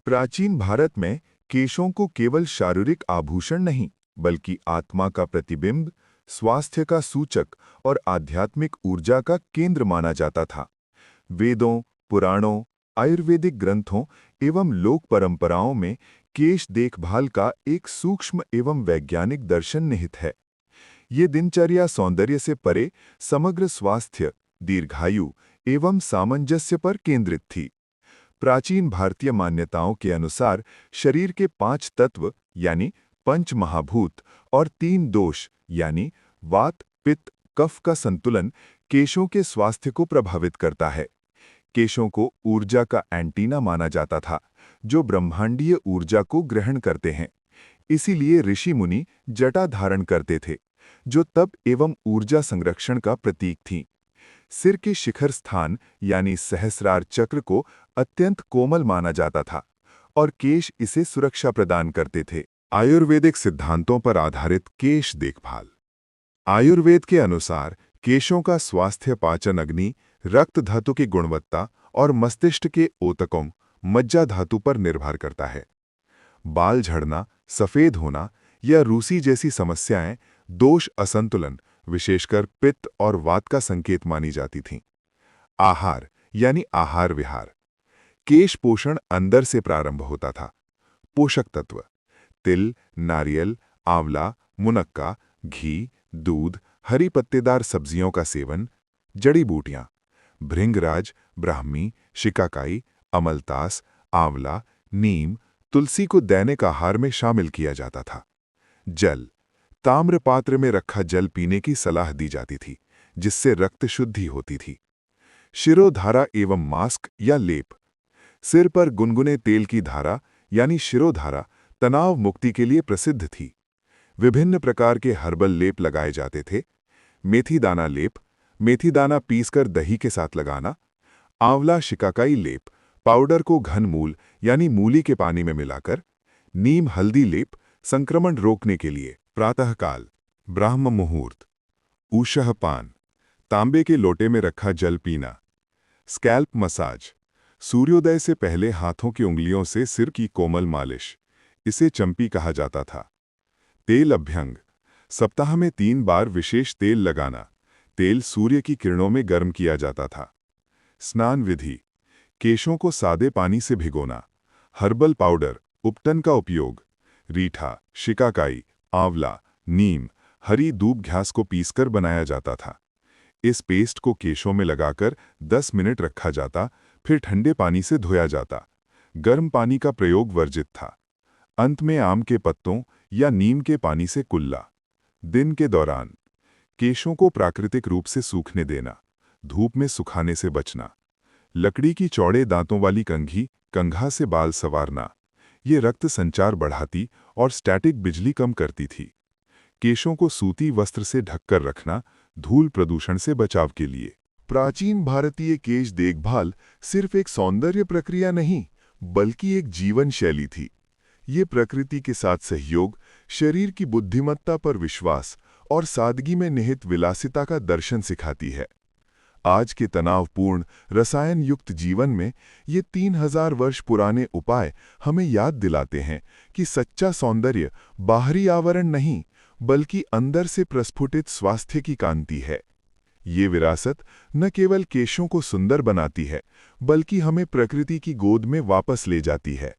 प्राचीन भारत में केशों को केवल शारीरिक आभूषण नहीं, बल्कि आत्मा का प्रतिबिंब, स्वास्थ्य का सूचक और आध्यात्मिक ऊर्जा का केंद्र माना जाता था। वेदों, पुराणों, आयुर्वेदिक ग्रंथों एवं लोक परंपराओं में केश देखभाल का एक सूक्ष्म एवं वैज्ञानिक दर्शन निहित है। ये दिनचर्या सौंदर्य से परे समग्र स्वास्थ्य, दीर्घायु एवं सामंजस्य पर केंद्रित थी। प्राचीन भारतीय मान्यताओं के अनुसार शरीर के 5 तत्व यानी पंच महाभूत और 3 दोष यानी वात, पित्त, कफ का संतुलन केशों के स्वास्थ्य को प्रभावित करता है। केशों को ऊर्जा का एंटीना माना जाता था, जो ब्रह्मांडीय ऊर्जा को ग्रहण करते हैं। इसीलिए ऋषि मुनि जटा धारण करते थे, जो तप एवं ऊर्जा संरक्षण का प्रतीक थी। सिर के शिखर स्थान यानी सहस्रार चक्र को अत्यंत कोमल माना जाता था और केश इसे सुरक्षा प्रदान करते थे। आयुर्वेदिक सिद्धांतों पर आधारित केश देखभाल। आयुर्वेद के अनुसार केशों का स्वास्थ्य पाचन अग्नि, रक्त धातु की गुणवत्ता और मस्तिष्क के ऊतकों, मज्जा धातु पर निर्भर करता है। बाल झड़ना, सफेद होना या रूसी जैसी समस्याएं दोष असंतुलन, विशेषकर पित्त और वात का संकेत मानी जाती थीं। आहार यानी आहार विहार। केश पोषण अंदर से प्रारंभ होता था। पोषक तत्व: तिल, नारियल, आंवला, मुनक्का, घी, दूध, हरी पत्तेदार सब्जियों का सेवन, जड़ी बूटियां, भृंगराज, ब्राह्मी, शिकाकाई, अमलतास, आंवला, नीम, तुलसी को दैनिक आहार में शामिल किया जाता था। जल: ताम्र पात्र में रखा जल पीने की सलाह दी जाती थी, जिससे रक्त शुद्धि होती थी। शिरोधारा एवं मास्क या लेप: सिर पर गुनगुने तेल की धारा यानी शिरोधारा तनाव मुक्ति के लिए प्रसिद्ध थी। विभिन्न प्रकार के हर्बल लेप लगाए जाते थे। मेथी दाना लेप: मेथी दाना पीसकर दही के साथ लगाना। आंवला शिकाकाई लेप: पाउडर को घन मूल यानी मूली के पानी में मिलाकर। नीम हल्दी लेप: संक्रमण रोकने के लिए। प्रातःकाल, ब्राह्म मुहूर्त, ऊषः पान, तांबे के लोटे में रखा जल पीना। स्कैल्प मसाज: सूर्योदय से पहले हाथों की उंगलियों से सिर की कोमल मालिश, इसे चंपी कहा जाता था। तेल अभ्यंग: सप्ताह में 3 बार विशेष तेल लगाना। तेल सूर्य की किरणों में गर्म किया जाता था। स्नान विधि: केशों को सादे पानी से भिगोना। हर्बल पाउडर, उपटन का उपयोग। रीठा, शिकाकाई, आंवला, नीम, हरी दूब घास को पीसकर बनाया जाता था। इस पेस्ट को केशों में लगाकर 10 मिनट रखा जाता, फिर ठंडे पानी से धोया जाता। गर्म पानी का प्रयोग वर्जित था। अंत में आम के पत्तों या नीम के पानी से कुल्ला। दिन के दौरान केशों को प्राकृतिक रूप से सूखने देना, धूप में सुखाने से बचना। लकड़ी की चौड़े दांतों वाली कंघा से बाल संवारना, ये रक्त संचार बढ़ाती और स्टैटिक बिजली कम करती थी। केशों को सूती वस्त्र से ढककर रखना, धूल प्रदूषण से बचाव के लिए। प्राचीन भारतीय केश देखभाल सिर्फ एक सौंदर्य प्रक्रिया नहीं, बल्कि एक जीवन शैली थी। ये प्रकृति के साथ सहयोग, शरीर की बुद्धिमत्ता पर विश्वास और सादगी में निहित विलासिता का दर्शन सिखाती है। आज के तनावपूर्ण, रसायन युक्त जीवन में ये 3000 वर्ष पुराने उपाय हमें याद दिलाते हैं कि सच्चा सौंदर्य बाहरी आवरण नहीं, बल्कि अंदर से प्रस्फुटित स्वास्थ्य की कांति है। ये विरासत न केवल केशों को सुंदर बनाती है, बल्कि हमें प्रकृति की गोद में वापस ले जाती है।